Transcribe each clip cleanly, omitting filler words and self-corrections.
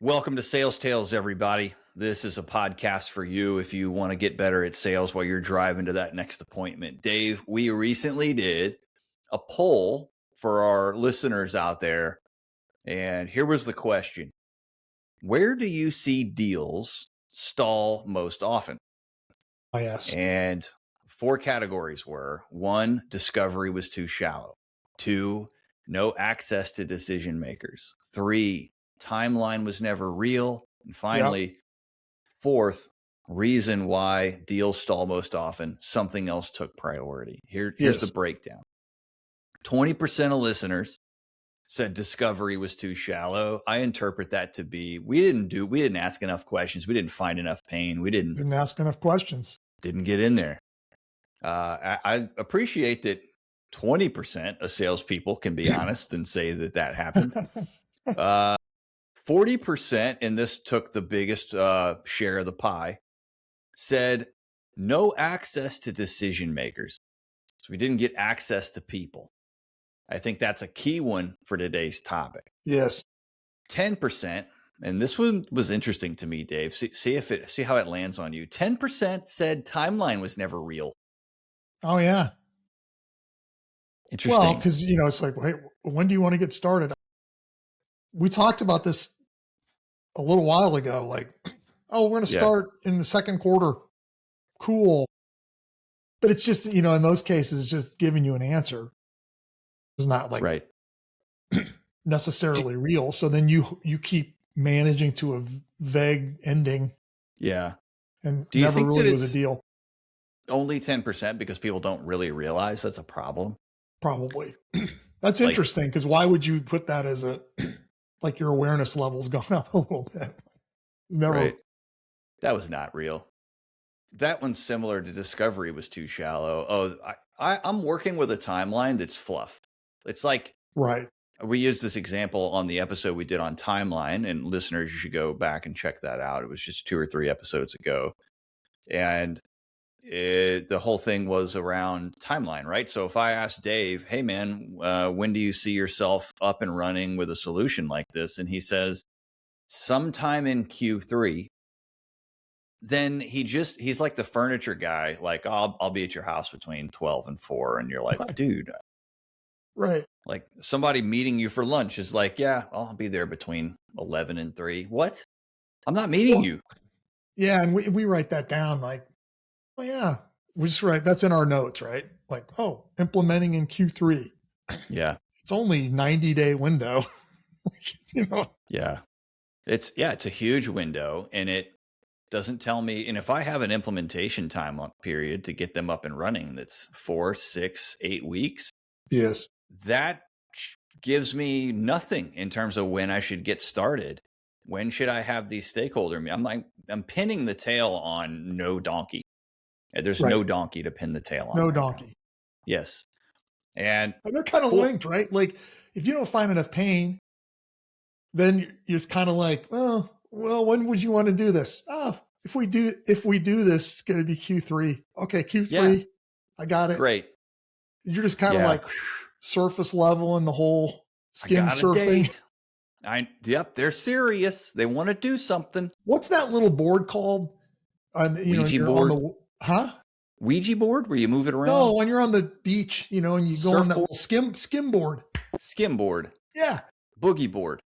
Welcome to Sales Tales, everybody. This is a podcast for you if you want to get better at sales while you're driving to that next appointment. Dave, we recently did a poll for our listeners out there, and here was the question. Where do you see deals stall most often? Oh, yes. And 4 categories were: 1, discovery was too shallow; 2, no access to decision makers; 3, timeline was never real; and finally, 4th, reason why deals stall most often: something else took priority. Here's the breakdown. 20% of listeners said discovery was too shallow. I interpret that to be we didn't ask enough questions. We didn't find enough pain. We didn't ask enough questions. Didn't get in there. I appreciate that 20% of salespeople can be honest and say that happened. 40%, and this took the biggest share of the pie, said no access to decision makers. So we didn't get access to people. I think that's a key one for today's topic. Yes. 10%, and this one was interesting to me, Dave. See how it lands on you. 10% said timeline was never real. Oh, yeah. Interesting. Well, because, it's like, hey, when do you want to get started? We talked about this a little while ago, like, oh, we're going to start in the second quarter. Cool. But it's just, in those cases, just giving you an answer. It's not like necessarily real. So then you keep managing to a vague ending. Yeah. And never really was a deal. Only 10% because people don't really realize that's a problem. Probably. That's interesting, because why would you put that as like your awareness level's gone up a little bit? Never. Right. That was not real. That one's similar to discovery was too shallow. Oh, I'm working with a timeline that's fluff. It's like, we used this example on the episode we did on timeline, and listeners, you should go back and check that out. It was just 2 or 3 episodes ago. And the whole thing was around timeline, right? So if I ask Dave, hey man, when do you see yourself up and running with a solution like this? And he says, sometime in Q3, then he's like the furniture guy, like, I'll be at your house between 12 and 4. And you're like, dude. Right. Like somebody meeting you for lunch is like, yeah, I'll be there between 11 and 3. What? I'm not meeting you. Yeah. And we write that down like, oh yeah, we just write, that's in our notes, right? Like, oh, implementing in Q3. Yeah. It's only 90-day window. Yeah. It's a huge window, and it doesn't tell me. And if I have an implementation time period to get them up and running, that's 4, 6, 8 weeks. Yes. That gives me nothing in terms of when I should get started. When should I have these stakeholder? I'm pinning the tail on no donkey. There's no donkey to pin the tail on. No donkey. Yes. And they're kind of linked, right? Like if you don't find enough pain, then it's kind of like, oh, well, when would you want to do this? Oh, if we do this, it's going to be Q3. Okay. Q3. I got it. Great. You're just kind of like surface level in the whole skim surfing. Yep. They're serious. They want to do something. What's that little board called? Ouija board. Ouija board where you move it around? No, when you're on the beach, and you go on that little skim board. Skim board. Yeah. Boogie board.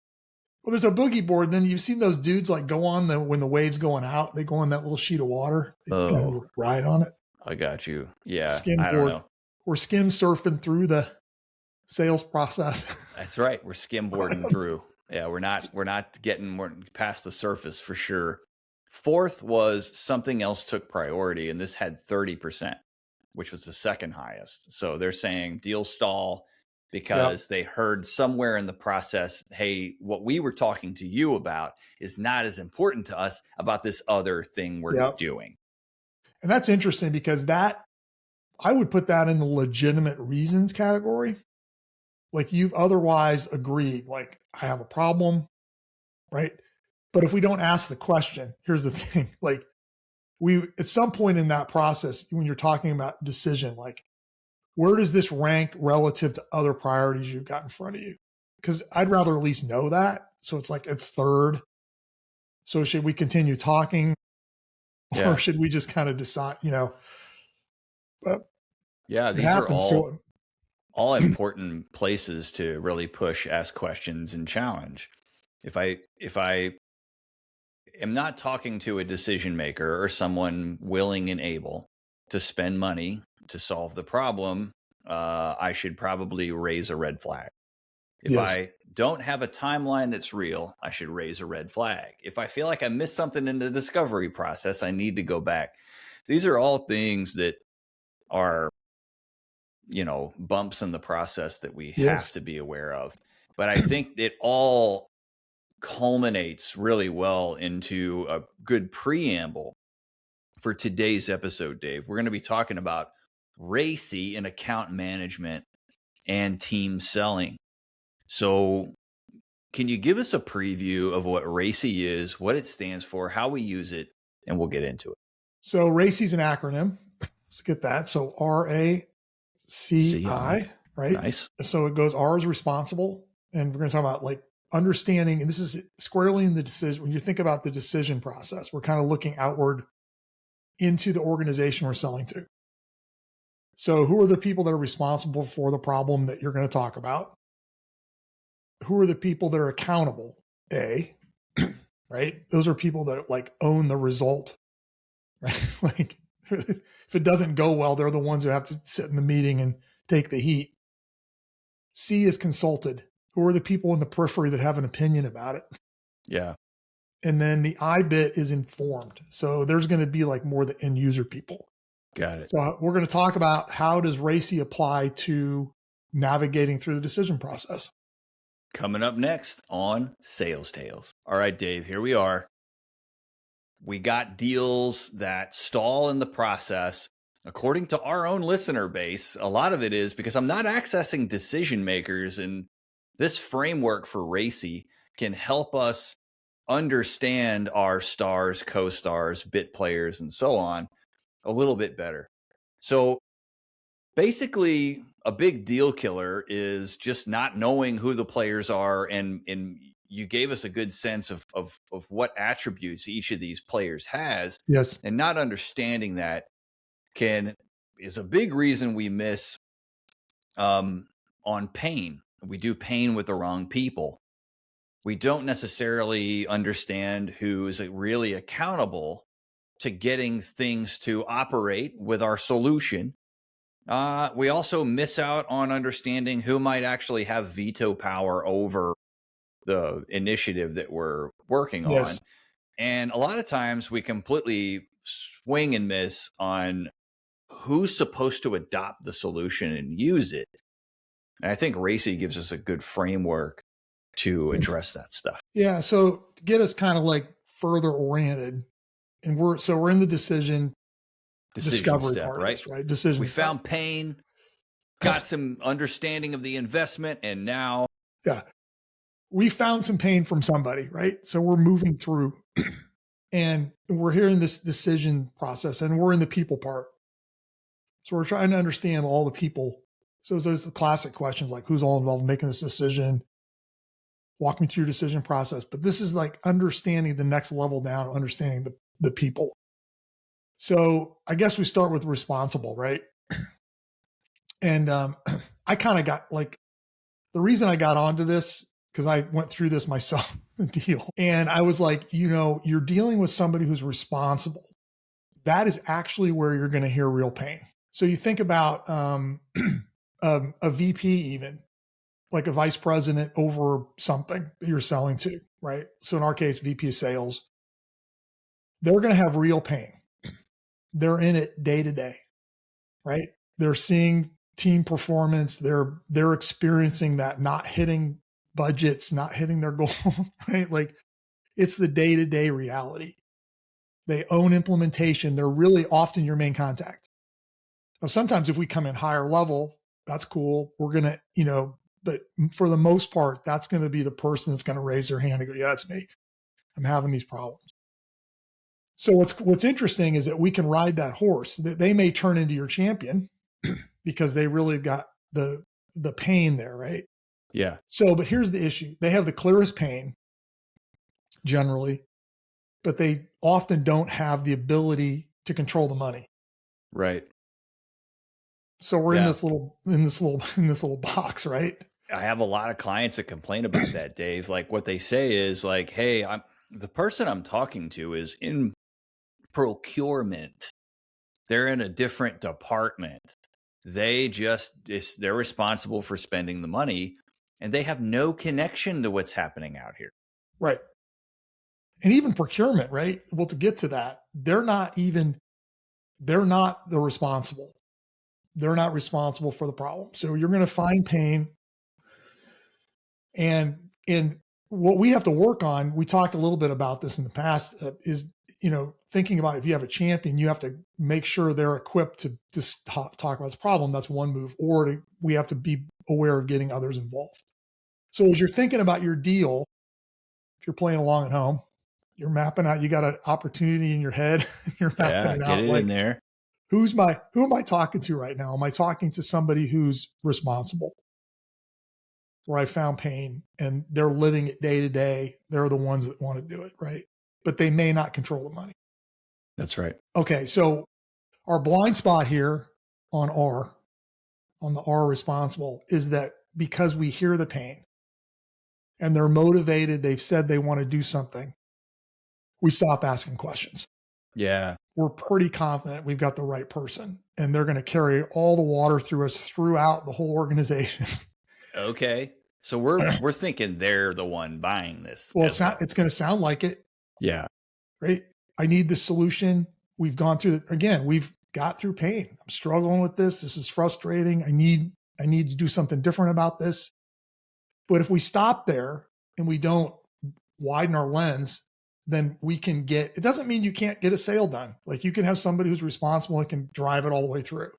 Well, there's a boogie board. Then you've seen those dudes like go on when the wave's going out, they go on that little sheet of water. They kind of ride on it. I got you. Yeah. Skim board. Don't know. We're skim surfing through the sales process. That's right. We're skim boarding through. Yeah. We're not getting more past the surface for sure. 4th was something else took priority, and this had 30%, which was the second highest. So they're saying deal stall because they heard somewhere in the process, hey, what we were talking to you about is not as important to us about this other thing we're doing. And that's interesting because I would put that in the legitimate reasons category. Like you've otherwise agreed, like I have a problem, right? But if we don't ask the question, here's the thing, like at some point in that process, when you're talking about decision, like where does this rank relative to other priorities you've got in front of you? Because I'd rather at least know that. So it's like it's third, So should we continue talking Yeah. or should we just kind of decide, but Yeah, it these are happens to all important places to really push, ask questions, and challenge. If I am not talking to a decision maker or someone willing and able to spend money to solve the problem, I should probably raise a red flag. If Yes. I don't have a timeline that's real, I should raise a red flag. If I feel like I missed something in the discovery process, I need to go back. These are all things that are, bumps in the process that we have to be aware of. But I think it all culminates really well into a good preamble for today's episode, Dave. We're going to be talking about RACI and account management and team selling. So, can you give us a preview of what RACI is, what it stands for, how we use it, and we'll get into it. So RACI is an acronym. Let's get that. So RACI, right? Nice. So it goes, R is responsible. And we're going to talk about like understanding, and this is squarely in the decision. When you think about the decision process, we're kind of looking outward into the organization we're selling to. So who are the people that are responsible for the problem that you're going to talk about? Who are the people that are accountable? A, right? Those are people that like own the result, right? Like if it doesn't go well, they're the ones who have to sit in the meeting and take the heat. C is consulted. Who are the people in the periphery that have an opinion about it? Yeah. And then the I bit is informed. So there's going to be like more the end user people. Got it. So we're going to talk about how does RACI apply to navigating through the decision process. Coming up next on Sales Tales. All right, Dave, here we are. We got deals that stall in the process. According to our own listener base, a lot of it is because I'm not accessing decision makers, and this framework for RACI can help us understand our stars, co-stars, bit players, and so on a little bit better. So basically, a big deal killer is just not knowing who the players are, and you gave us a good sense of what attributes each of these players has. Yes. And not understanding that is a big reason we miss on pain. We do pain with the wrong people. We don't necessarily understand who is really accountable to getting things to operate with our solution. We also miss out on understanding who might actually have veto power over the initiative that we're working on. And a lot of times we completely swing and miss on who's supposed to adopt the solution and use it. And I think RACI gives us a good framework to address that stuff. Yeah. So to get us kind of like further oriented, and we're in the decision discovery step, part, right? Decision. We found pain, got some understanding of the investment, and now we found some pain from somebody, right? So we're moving through and we're here in this decision process, and we're in the people part. So we're trying to understand all the people. So those are the classic questions like who's all involved in making this decision, walk me through decision process. But this is like understanding the next level down, understanding the people. So I guess we start with responsible, right? And I kind of got like, the reason I got onto this, because I went through this myself, the deal. And I was like, you're dealing with somebody who's responsible. That is actually where you're going to hear real pain. So you think about a VP even, like a vice president over something that you're selling to, right? So in our case, VP of sales, they're going to have real pain. They're in it day to day, right? They're seeing team performance. They're experiencing that not hitting budgets, not hitting their goals, right? Like it's the day-to-day reality. They own implementation. They're really often your main contact. Now, sometimes if we come in higher level, that's cool. We're going to, but for the most part, that's going to be the person that's going to raise their hand and go, yeah, it's me. I'm having these problems. So what's interesting is that we can ride that horse. That they may turn into your champion because they really got the pain there, right? Yeah. So, but here's the issue. They have the clearest pain generally. but they often don't have the ability to control the money. Right. So we're in this little box, right? I have a lot of clients that complain about that, Dave. Like what they say is like, hey, the person I'm talking to is in procurement. They're in a different department. They're responsible for spending the money, and they have no connection to what's happening out here. Right. And even procurement, right? Well, to get to that, they're not the responsible. They're not responsible for the problem. So you're going to find pain. And what we have to work on, we talked a little bit about this in the past, is, thinking about if you have a champion, you have to make sure they're equipped to just talk about this problem. That's one move. Or we have to be aware of getting others involved. So as you're thinking about your deal, if you're playing along at home, you're mapping out, you got an opportunity in your head. You're mapping it out. Get it in there. Who am I talking to right now? Am I talking to somebody who's responsible? Where I found pain and they're living it day to day. They're the ones that want to do it, right? But they may not control the money. That's right. Okay. So our blind spot here on the R responsible, is that because we hear the pain and they're motivated, they've said they want to do something, we stop asking questions. Yeah. We're pretty confident we've got the right person and they're going to carry all the water through us throughout the whole organization. Okay. So we're thinking they're the one buying this. Well, it's going to sound like it. Yeah. Right. I need the solution. We've gone through we've got through pain. I'm struggling with this. This is frustrating. I need to do something different about this. But if we stop there and we don't widen our lens, then it doesn't mean you can't get a sale done. Like you can have somebody who's responsible and can drive it all the way through.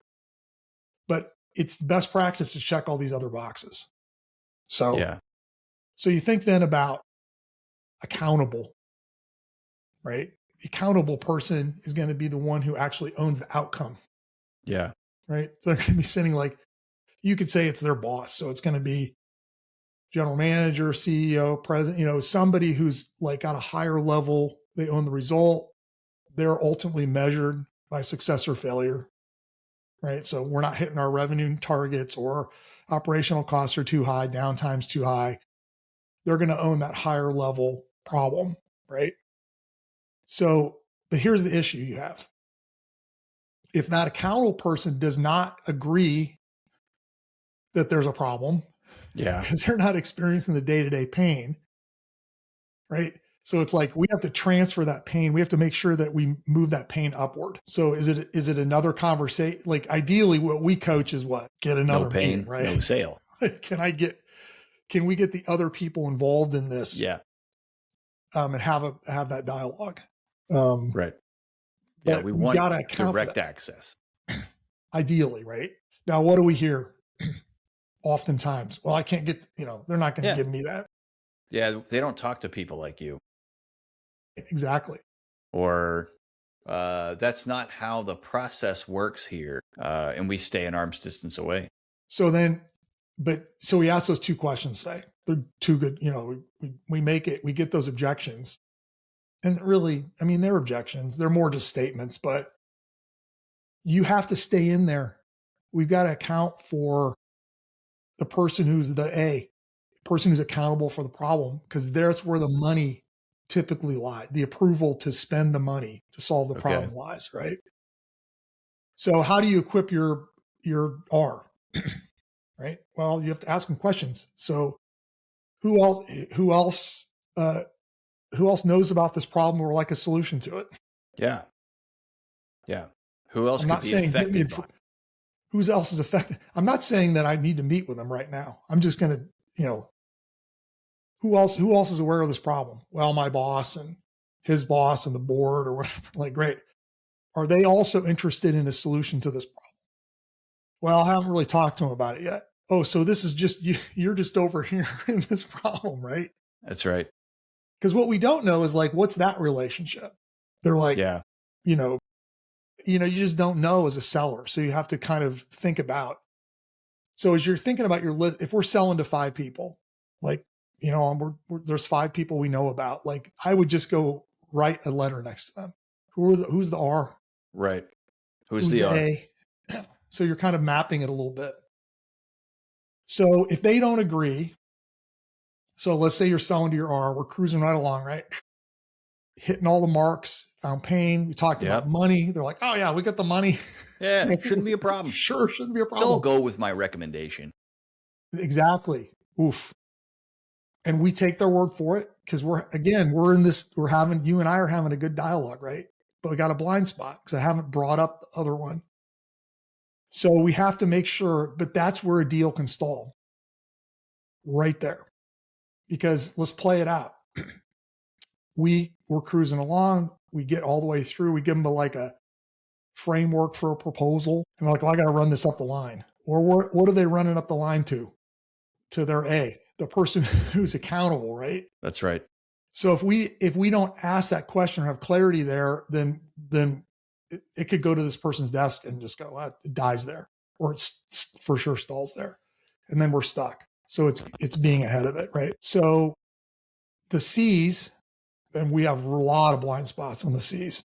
But it's the best practice to check all these other boxes. So you think then about accountable, right? The accountable person is going to be the one who actually owns the outcome. Yeah. Right. So they're going to be sitting you could say it's their boss. So it's going to be general manager, CEO, president, somebody who's at a higher level, they own the result. They're ultimately measured by success or failure. Right. So we're not hitting our revenue targets, or operational costs are too high, downtime's too high. They're going to own that higher level problem. Right. So, but here's the issue you have. If that accountable person does not agree that there's a problem, because they're not experiencing the day-to-day pain, right? So it's we have to transfer that pain. We have to make sure that we move that pain upward. So is it another conversation? Ideally what we coach is what? Get another no pain, meeting, right? No sale. Can we get the other people involved in this? Yeah. And have that dialogue. Right. Yeah. We want direct access. Ideally, right? Now, what do we hear? Oftentimes, well, I can't get, they're not going to give me that. Yeah. They don't talk to people like you. Exactly. Or that's not how the process works here. And we stay an arm's distance away. So we ask those two questions, they're too good. We get those objections, and really, they're objections. They're more just statements, but you have to stay in there. We've got to account for the person who's the person who's accountable for the problem, because that's where the money typically lies. The approval to spend the money to solve the problem lies, right? So how do you equip your R? Right? Well, you have to ask them questions. So who else knows about this problem or a solution to it? Yeah. Yeah. Who else could be affected? Who else is affected? I'm not saying that I need to meet with them right now. I'm just going to, who else is aware of this problem? Well, my boss and his boss and the board or whatever. Great. Are they also interested in a solution to this problem? Well, I haven't really talked to them about it yet. Oh, so this is just, you're just over here in this problem, right? That's right. Because what we don't know is what's that relationship? They're you just don't know as a seller. So you have to kind of think about. So as you're thinking about your list, if we're selling to 5 people, there's 5 people we know about, I would just go write a letter next to them. Who's the R? Right. Who's the R? A? So you're kind of mapping it a little bit. So if they don't agree, so let's say you're selling to your R, we're cruising right along, right? Hitting all the marks, found pain. We talked about money. They're like, oh yeah, we got the money. Yeah, shouldn't be a problem. Sure, shouldn't be a problem. They'll go with my recommendation. Exactly. Oof. And we take their word for it because you and I are having a good dialogue, right? But we got a blind spot because I haven't brought up the other one. So we have to make sure, but that's where a deal can stall. Right there. Because let's play it out. We're cruising along. We get all the way through. We give them a framework for a proposal. And we're like, well, I got to run this up the line. Or what are they running up the line to? To their A, the person who's accountable, right? That's right. So if we don't ask that question or have clarity there, then it could go to this person's desk and just go, well, it dies there, or it's for sure stalls there. And then we're stuck. So it's being ahead of it, right? So the C's, and we have a lot of blind spots on the C's.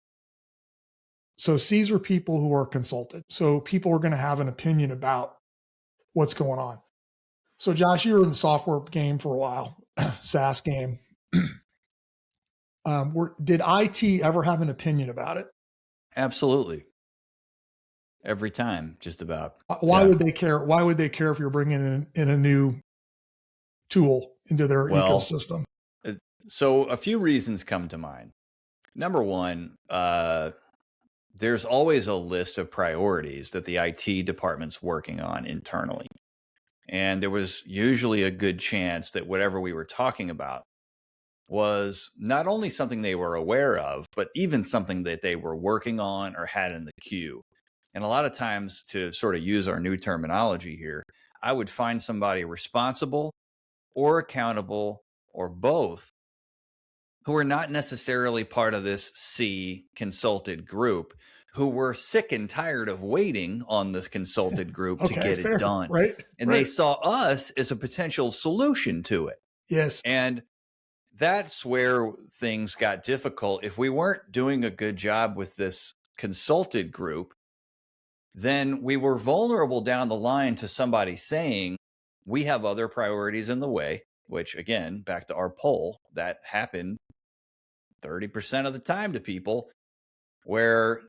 So C's are people who are consulted. So people are going to have an opinion about what's going on. So Josh, you were in the software game for a while, SaaS game. Did IT ever have an opinion about it? Absolutely. Every time, just about. Why would they care? Why would they care if you're bringing in a new tool into their ecosystem? So a few reasons come to mind. Number one, there's always a list of priorities that the IT department's working on internally. And there was usually a good chance that whatever we were talking about was not only something they were aware of, but even something that they were working on or had in the queue. And a lot of times, to sort of use our new terminology here, I would find somebody responsible or accountable or both who are not necessarily part of this C consulted group, who were sick and tired of waiting on the consulted group to get it done. Right. And they saw us as a potential solution to it. Yes. And that's where things got difficult. If we weren't doing a good job with this consulted group, then we were vulnerable down the line to somebody saying, we have other priorities in the way, which again, back to our poll, that happened 30% of the time to people, where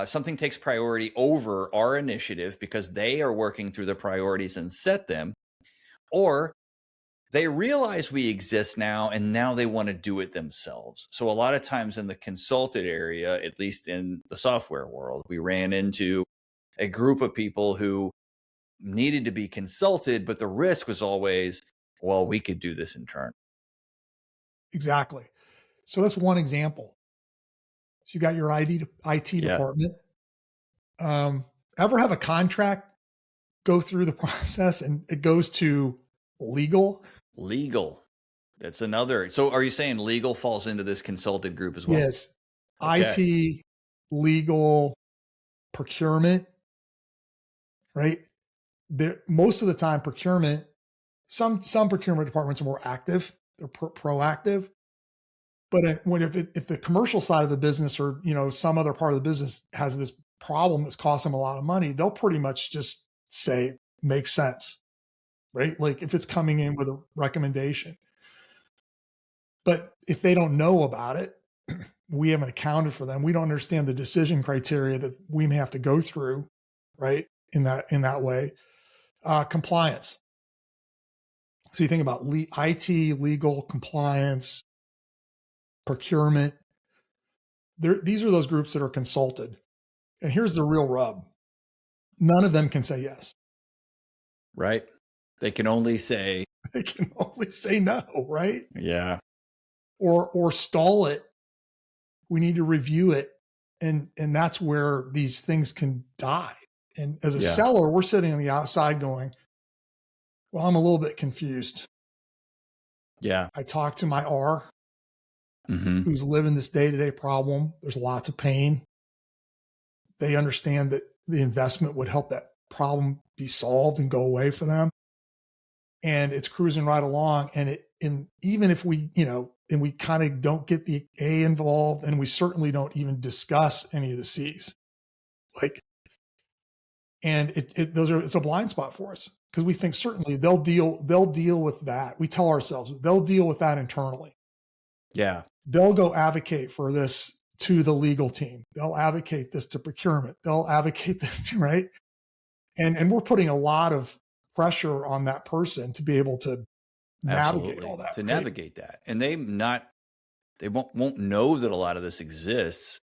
something takes priority over our initiative because they are working through the priorities and set them, or they realize we exist now and now they want to do it themselves. So a lot of times in the consulted area, at least in the software world, we ran into a group of people who needed to be consulted, but the risk was always, well, we could do this in turn. Exactly. So that's one example. So you got your IT department. Ever have a contract go through the process and it goes to legal? Legal. That's another. So are you saying legal falls into this consulted group as well? Yes. Okay. IT, legal, procurement, right? Most of the time procurement, some procurement departments are more active. They're proactive. But if the commercial side of the business or, some other part of the business has this problem that's costing them a lot of money, they'll pretty much just say, makes sense, right? Like if it's coming in with a recommendation. But if they don't know about it, we haven't accounted for them. We don't understand the decision criteria that we may have to go through, right? In that way. Compliance. So you think about IT, legal, compliance, procurement. These are those groups that are consulted. And here's the real rub. None of them can say yes. Right. They can only say no, right? Yeah. Or stall it. We need to review it. And that's where these things can die. And as a seller, we're sitting on the outside going, well, I'm a little bit confused. Yeah. I talked to my R, who's living this day-to-day problem. There's lots of pain. They understand that the investment would help that problem be solved and go away for them. and it's cruising right along. And even if we, and we kind of don't get the A involved, and we certainly don't even discuss any of the C's, like, and it's a blind spot for us, because we think certainly they'll deal with that. We tell ourselves they'll deal with that internally. Yeah. They'll go advocate for this to the legal team. They'll advocate this to procurement. They'll advocate this, right? And we're putting a lot of pressure on that person to be able to navigate all that. To navigate that. And they won't know that a lot of this exists.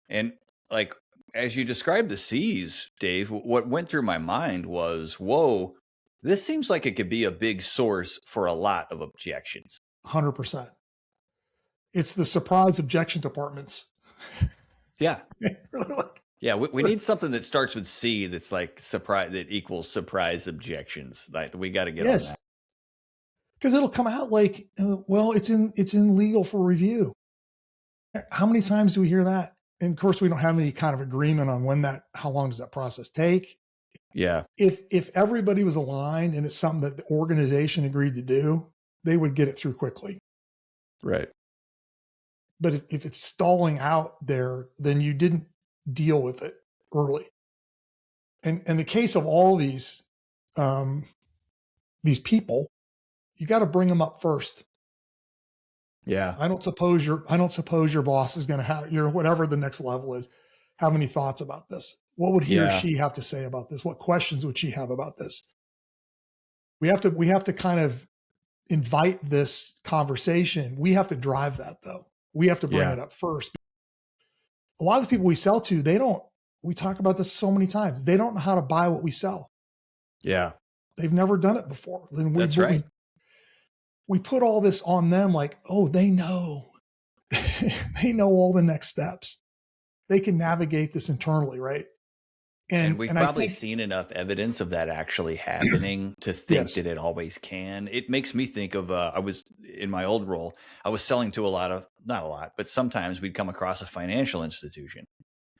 And like, as you described the C's, Dave, what went through my mind was, whoa, this seems like it could be a big source for a lot of objections. 100%. It's the surprise objection departments. Yeah. Yeah, we need something that starts with C that's like surprise, that equals surprise objections. Like, we got to get on that. Because it'll come out like, well, it's in legal for review. How many times do we hear that? And of course, we don't have any kind of agreement on how long does that process take? Yeah. If everybody was aligned and it's something that the organization agreed to do, they would get it through quickly. Right. But if it's stalling out there, then you didn't deal with it early. And in the case of all these people, you got to bring them up first. Yeah. I don't suppose your boss is going to have whatever the next level is, have any thoughts about this. What would he or she have to say about this? What questions would she have about this? We have to kind of invite this conversation. We have to drive that, though. We have to bring it up first. A lot of the people we sell to, we talk about this so many times. They don't know how to buy what we sell. Yeah. They've never done it before. That's right. We put all this on them like, oh, they know. They know all the next steps. They can navigate this internally, right? And we've probably seen enough evidence of that actually happening to think that it always can. It makes me think of, I was in my old role, I was selling to not a lot, but sometimes we'd come across a financial institution.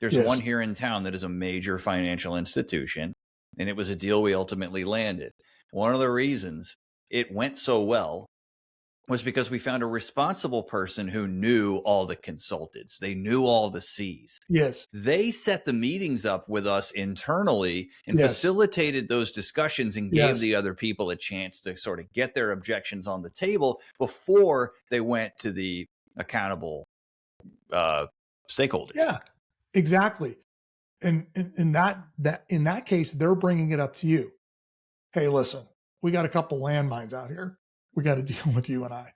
There's one here in town that is a major financial institution, and it was a deal we ultimately landed. One of the reasons it went so well was because we found a responsible person who knew all the consultants. They knew all the C's. Yes. They set the meetings up with us internally and facilitated those discussions and gave the other people a chance to sort of get their objections on the table before they went to the accountable stakeholders. Yeah, exactly. And in that case, they're bringing it up to you. Hey, listen, we got a couple landmines out here. We got to deal with you and I.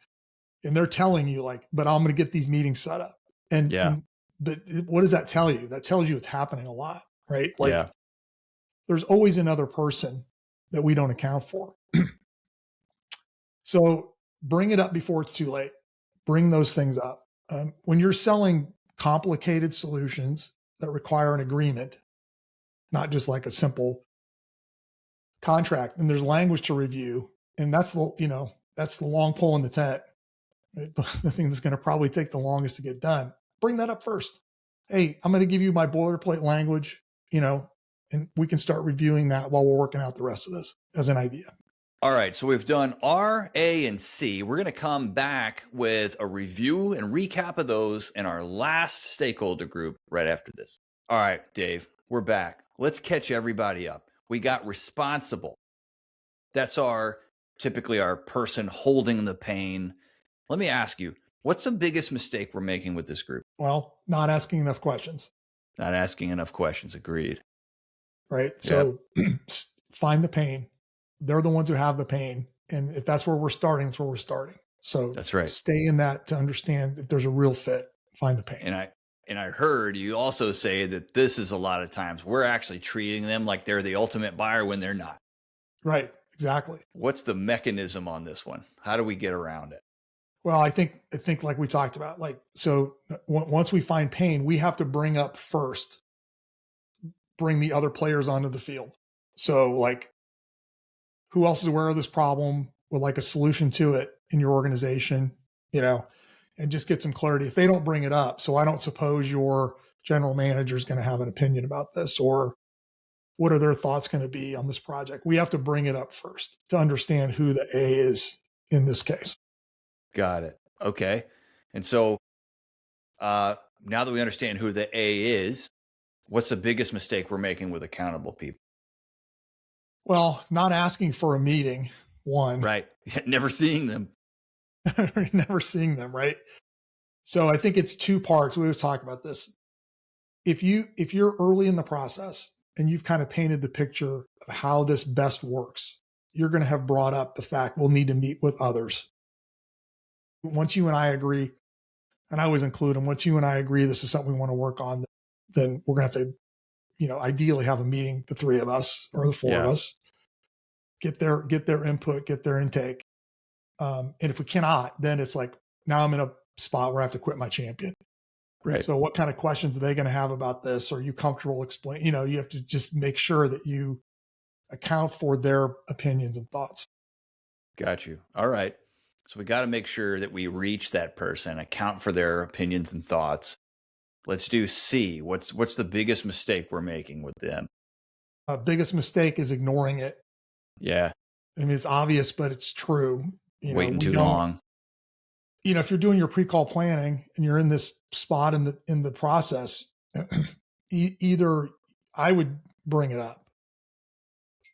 And they're telling you like, but I'm going to get these meetings set up. But what does that tell you? That tells you it's happening a lot, right? Like there's always another person that we don't account for. So bring it up before it's too late. Bring those things up. When you're selling complicated solutions that require an agreement, not just like a simple contract, and there's language to review, and that's the long pole in the tent, right? The thing that's going to probably take the longest to get done. Bring that up first. Hey, I'm going to give you my boilerplate language, and we can start reviewing that while we're working out the rest of this as an idea. All right, so we've done R, A, and C. We're going to come back with a review and recap of those in our last stakeholder group right after this. All right, Dave, we're back. Let's catch everybody up. We got responsible. That's typically our person holding the pain. Let me ask you, what's the biggest mistake we're making with this group? Well, not asking enough questions. Not asking enough questions. Agreed. Right. So find the pain. They're the ones who have the pain. And if that's where we're starting, that's where we're starting. So that's right. Stay in that to understand if there's a real fit, find the pain. And I heard you also say that this is a lot of times we're actually treating them like they're the ultimate buyer when they're not. Right. Exactly. What's the mechanism on this one? How do we get around it? Well, I think like we talked about, so once we find pain, we have to bring the other players onto the field. So who else is aware of this problem with a solution to it in your organization, and just get some clarity. If they don't bring it up, so I don't suppose your general manager is going to have an opinion about this, or what are their thoughts going to be on this project? We have to bring it up first to understand who the A is in this case. Got it. Okay. And so now that we understand who the A is, what's the biggest mistake we're making with accountable people? Well, not asking for a meeting, one, Right. Never seeing them. never seeing them, right? So I think it's two parts. We were talking about this. If you're early in the process and you've kind of painted the picture of how this best works, you're going to have brought up the fact we'll need to meet with others. Once you and I agree, and I always include them, once you and I agree this is something we want to work on, then we're going to have to, ideally have a meeting, the three of us or the four of us, get their input, get their intake. And if we cannot, then it's like, now I'm in a spot where I have to quit my champion. Right. So what kind of questions are they going to have about this? Are you comfortable explaining? You have to just make sure that you account for their opinions and thoughts. Got you. All right. So we got to make sure that we reach that person, account for their opinions and thoughts. Let's do C. What's the biggest mistake we're making with them? Biggest mistake is ignoring it. Yeah. I mean, it's obvious, but it's true. Waiting too long. If you're doing your pre-call planning and you're in this spot in the process, either I would bring it up.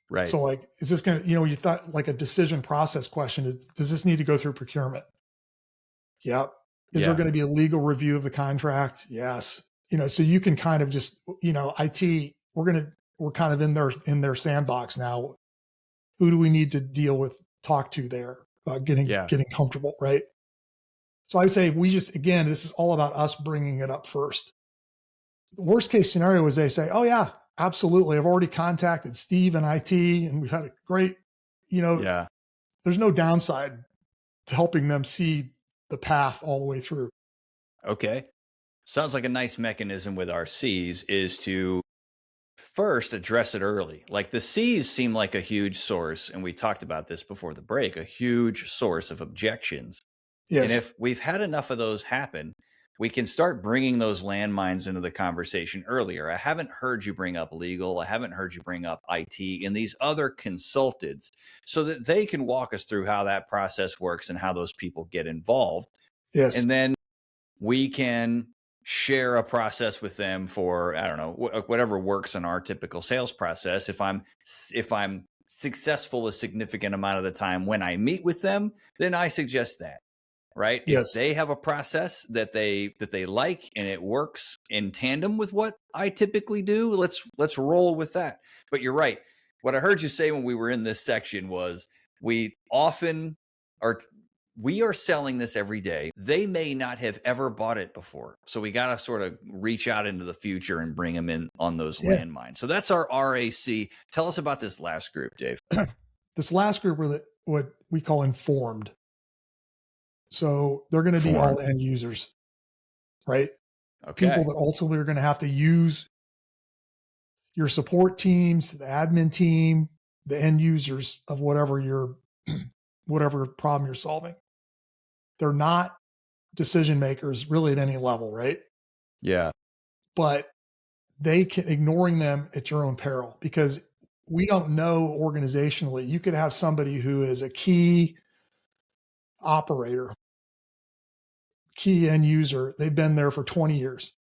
Right. So like, is this going to, you thought like a decision process question is, does this need to go through procurement? Yep. Is there going to be a legal review of the contract? Yes. So you can kind of just, IT, we're kind of in their sandbox now. Who do we need to talk to there about getting comfortable, right? So I would say this is all about us bringing it up first. The worst case scenario is they say, oh yeah, absolutely. I've already contacted Steve and IT and we've had a great, there's no downside to helping them see the path all the way through. Okay. Sounds like a nice mechanism with our C's is to first address it early. Like the C's seem like a huge source, and we talked about this before the break, a huge source of objections. Yes. And if we've had enough of those happen, we can start bringing those landmines into the conversation earlier. I haven't heard you bring up legal. I haven't heard you bring up IT and these other consultants so that they can walk us through how that process works and how those people get involved. Yes. And then we can share a process with them for, I don't know, whatever works in our typical sales process. If I'm successful a significant amount of the time when I meet with them, then I suggest that. Right. Yes. If they have a process that they like and it works in tandem with what I typically do, let's roll with that. But you're right. What I heard you say when we were in this section was we are selling this every day. They may not have ever bought it before. So we got to sort of reach out into the future and bring them in on those landmines. So that's our RAC. Tell us about this last group, Dave. This last group were what we call informed. So they're going to be all end users, right? Okay. People that ultimately are going to have to use your support teams, the admin team, the end users of whatever problem you're solving. They're not decision makers really at any level, right? Yeah. But ignoring them at your own peril, because we don't know organizationally. You could have somebody who is a key operator, key end user. They've been there for 20 years.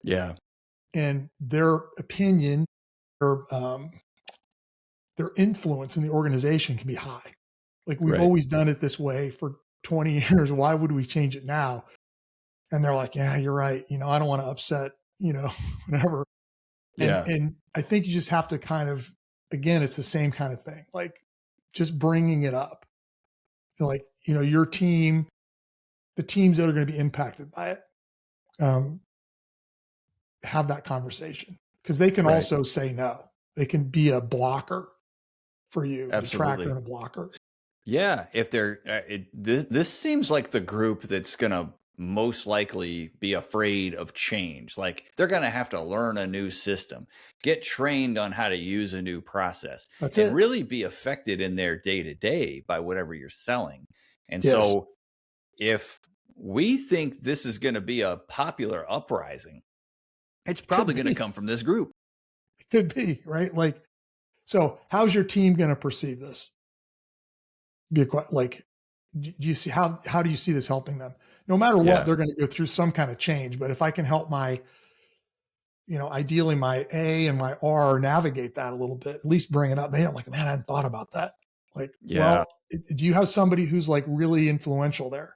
Yeah. And their opinion or their influence in the organization can be high. Like we've always done it this way for 20 years. Why would we change it now? And they're like, yeah, you're right. I don't want to upset, whatever. And I think you just have to kind of, again, it's the same kind of thing. Like just bringing it up. Like, your team, the teams that are going to be impacted by it, have that conversation because they can also say no. They can be a blocker for you, a tracker and a blocker. Yeah. If they're, this seems like the group that's going to most likely be afraid of change. Like they're going to have to learn a new system, get trained on how to use a new process, and really be affected in their day-to-day by whatever you're selling. And so if we think this is going to be a popular uprising, it's probably going to come from this group. It could be, right? Like, so how's your team going to perceive this? Be like, do you see how do you see this helping them? No matter what, Yeah. they're going to go through some kind of change. But if I can help my, ideally my A and my R navigate that a little bit, at least bring it up. They don't like, man, I hadn't thought about that. Like, Yeah. well, do you have somebody who's like really influential there?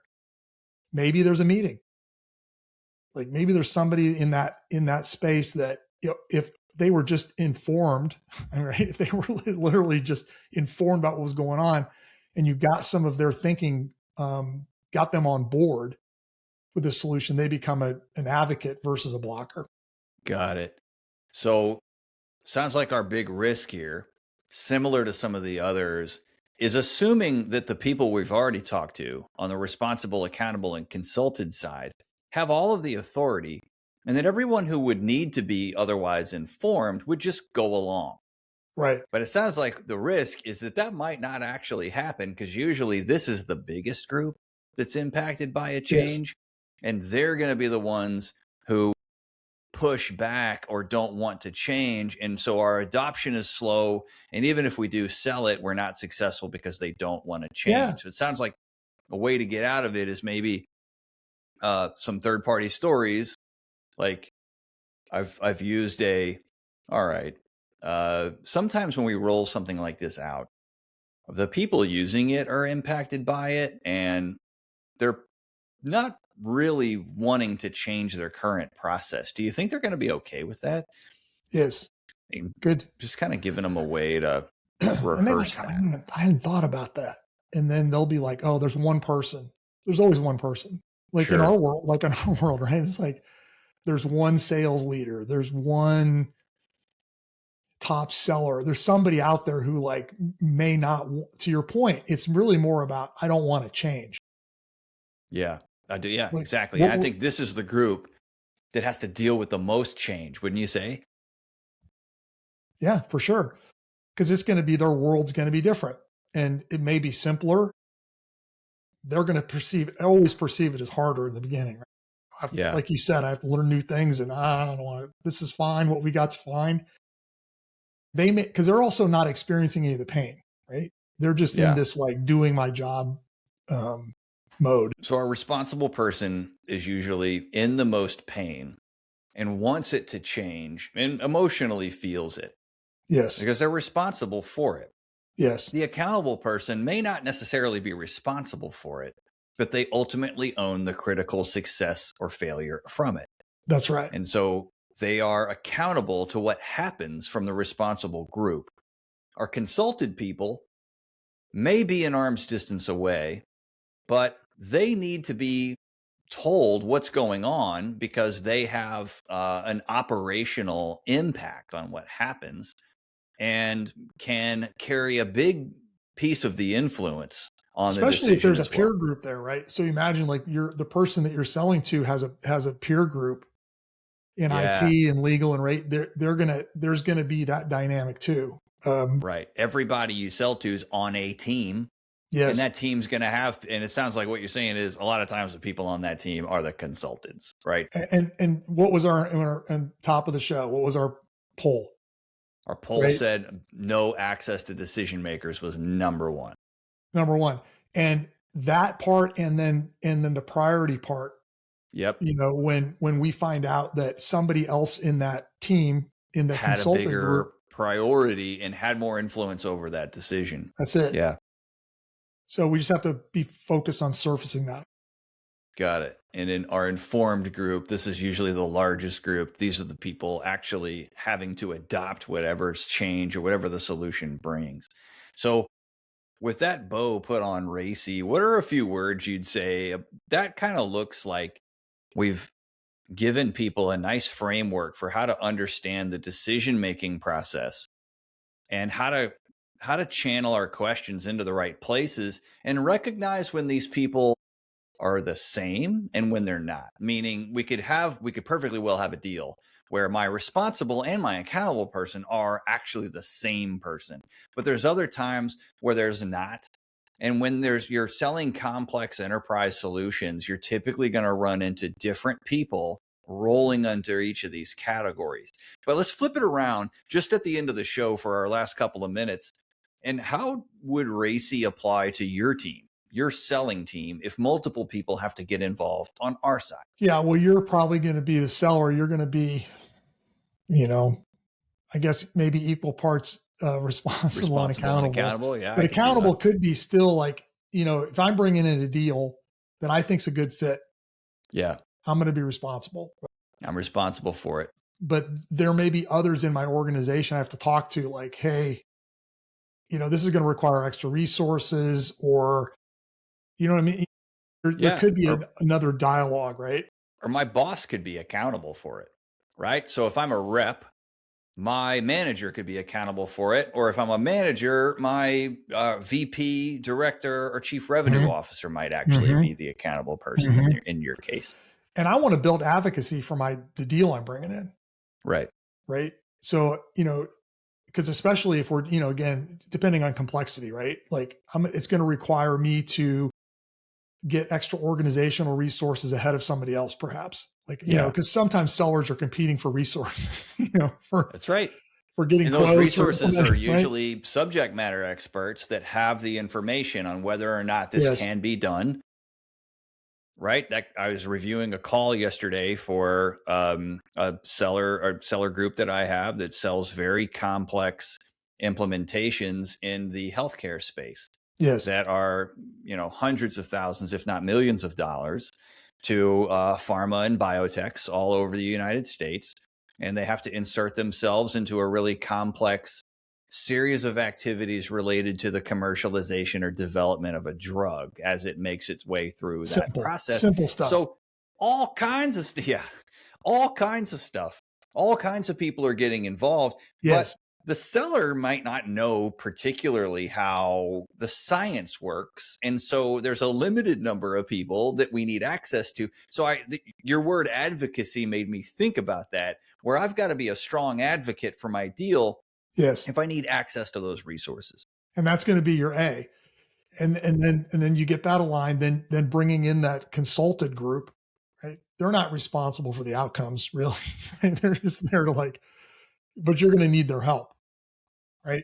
Maybe there's a meeting. Like maybe there's somebody in that space that, if they were just informed, right? If they were literally just informed about what was going on, and you got some of their thinking, got them on board with the solution, they become an advocate versus a blocker. Got it. So sounds like our big risk here, similar to some of the others, is assuming that the people we've already talked to on the responsible, accountable, and consulted side have all of the authority, and that everyone who would need to be otherwise informed would just go along. Right. But it sounds like the risk is that might not actually happen, because usually this is the biggest group that's impacted by a change. Yes. And they're going to be the ones who push back or don't want to change. And so our adoption is slow. And even if we do sell it, we're not successful because they don't want to change. Yeah. So it sounds like a way to get out of it is maybe some third-party stories. Like I've used all right. Sometimes when we roll something like this out, the people using it are impacted by it, and they're not really wanting to change their current process. Do you think they're going to be okay with that? Yes. Good. Just kind of giving them a way to rehearse like, that. I hadn't thought about that. And then they'll be like, oh, there's one person. There's always one person. Like in our world, right? It's like there's one sales leader. There's one top seller. There's somebody out there who like may not, to your point, it's really more about, I don't want to change. Yeah, I do. Yeah, like, exactly. I think this is the group that has to deal with the most change, wouldn't you say? Yeah, for sure. Because it's going to be, their world's going to be different, and it may be simpler. They're going to always perceive it as harder in the beginning. Right? Like you said, I have to learn new things, and I don't want to, this is fine. What we got's fine. They may, because they're also not experiencing any of the pain, right? They're just in this like doing my job mode. So our responsible person is usually in the most pain and wants it to change and emotionally feels it. Yes. Because they're responsible for it. Yes. The accountable person may not necessarily be responsible for it, but they ultimately own the critical success or failure from it. That's right. And so they are accountable to what happens from the responsible group. Our consulted people may be an arm's distance away, but they need to be told what's going on because they have an operational impact on what happens and can carry a big piece of the influence on especially if there's a peer group there, right? So imagine like the person that you're selling to has a peer group in IT and legal and rate. There's gonna be that dynamic too. Right. Everybody you sell to is on a team. Yes. And that team's going to have, and it sounds like what you're saying is a lot of times the people on that team are the consultants, right? And what was our top of the show? What was our poll? Our poll said no access to decision makers was number one. Number one. And that part, and then the priority part. Yep. When we find out that somebody else in that team, in the had a bigger priority and had more influence over that decision. That's it. Yeah. So we just have to be focused on surfacing that. Got it. And in our informed group, this is usually the largest group. These are the people actually having to adopt whatever's change or whatever the solution brings. So with that bow put on RACI, what are a few words you'd say? That kind of looks like we've given people a nice framework for how to understand the decision-making process and how to channel our questions into the right places and recognize when these people are the same and when they're not. Meaning we could perfectly well have a deal where my responsible and my accountable person are actually the same person. But there's other times where there's not. And when you're selling complex enterprise solutions, you're typically going to run into different people rolling under each of these categories. But let's flip it around just at the end of the show for our last couple of minutes. And how would RACI apply to your team, your selling team, if multiple people have to get involved on our side? Yeah, well, you're probably going to be the seller. You're going to be, I guess maybe equal parts responsible and accountable. Yeah, but accountable could be still like, if I'm bringing in a deal that I think's a good fit, yeah, I'm going to be responsible. I'm responsible for it. But there may be others in my organization I have to talk to, like, hey, this is going to require extra resources, or, you know what I mean? There could be another dialogue, right? Or my boss could be accountable for it, right? So if I'm a rep, my manager could be accountable for it. Or if I'm a manager, my VP, director, or chief revenue officer might actually be the accountable person in your case. And I want to build advocacy for the deal I'm bringing in. Right. Right. So, because especially if we're, again, depending on complexity, right? Like it's going to require me to get extra organizational resources ahead of somebody else, perhaps. Like, because sometimes sellers are competing for resources, that's right. For getting and those resources are usually subject matter experts that have the information on whether or not this can be done. Right. I was reviewing a call yesterday for a seller group that I have that sells very complex implementations in the healthcare space. Yes. That are, hundreds of thousands, if not millions of dollars to pharma and biotechs all over the United States. And they have to insert themselves into a really complex series of activities related to the commercialization or development of a drug as it makes its way through that process. Simple stuff. So all kinds of all kinds of stuff. All kinds of people are getting involved. Yes. But the seller might not know particularly how the science works. And so there's a limited number of people that we need access to. So your word advocacy made me think about that, where I've got to be a strong advocate for my deal. Yes. If I need access to those resources. And that's going to be your A. And then you get that aligned, then bringing in that consulted group, right? They're not responsible for the outcomes, really. They're just there to but you're going to need their help, right?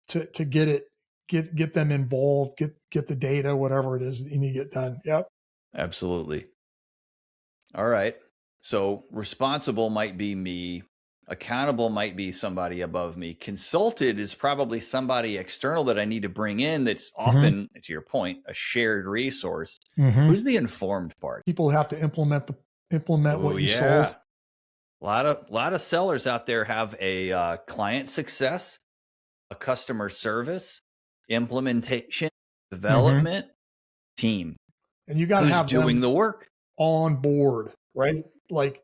To get them involved, get the data, whatever it is that you need to get done. Yep. Absolutely. All right. So responsible might be me. Accountable might be somebody above me. Consulted is probably somebody external that I need to bring in. That's often, to your point, a shared resource. Who's the informed part? People have to implement what you sold. A lot of sellers out there have a client success, a customer service, implementation, development team, and you got to have doing the work on board, right? Like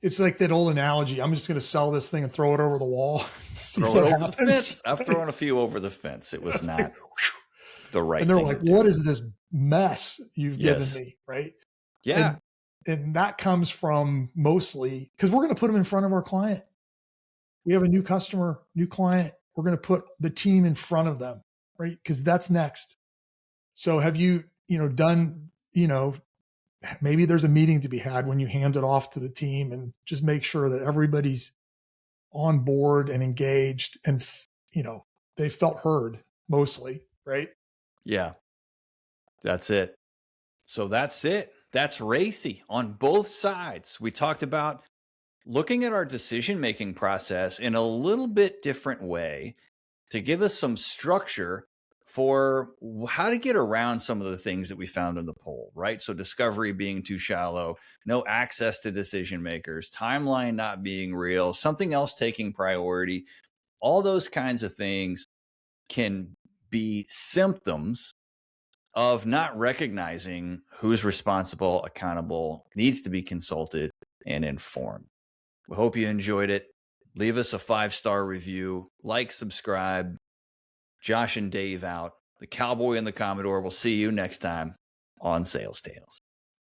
it's like that old analogy. I'm just going to sell this thing and throw it over the wall. Throw it over the fence. I've thrown a few over the fence. It was not the right. And they're like, "What is this mess you've given me?" Right? Yeah. And that comes from mostly because we're going to put them in front of our client. We have a new customer, new client. We're going to put the team in front of them, right? Because that's next. So have you, done, maybe there's a meeting to be had when you hand it off to the team and just make sure that everybody's on board and engaged and, they felt heard mostly, right? Yeah. That's it. So that's it. That's RACI on both sides. We talked about looking at our decision-making process in a little bit different way to give us some structure for how to get around some of the things that we found in the poll, right? So discovery being too shallow, no access to decision makers, timeline not being real, something else taking priority. All those kinds of things can be symptoms of not recognizing who's responsible, accountable, needs to be consulted and informed. We hope you enjoyed it. Leave us a 5-star review, like, subscribe. Josh and Dave out. The Cowboy and the Commodore. We'll see you next time on Sales Tales.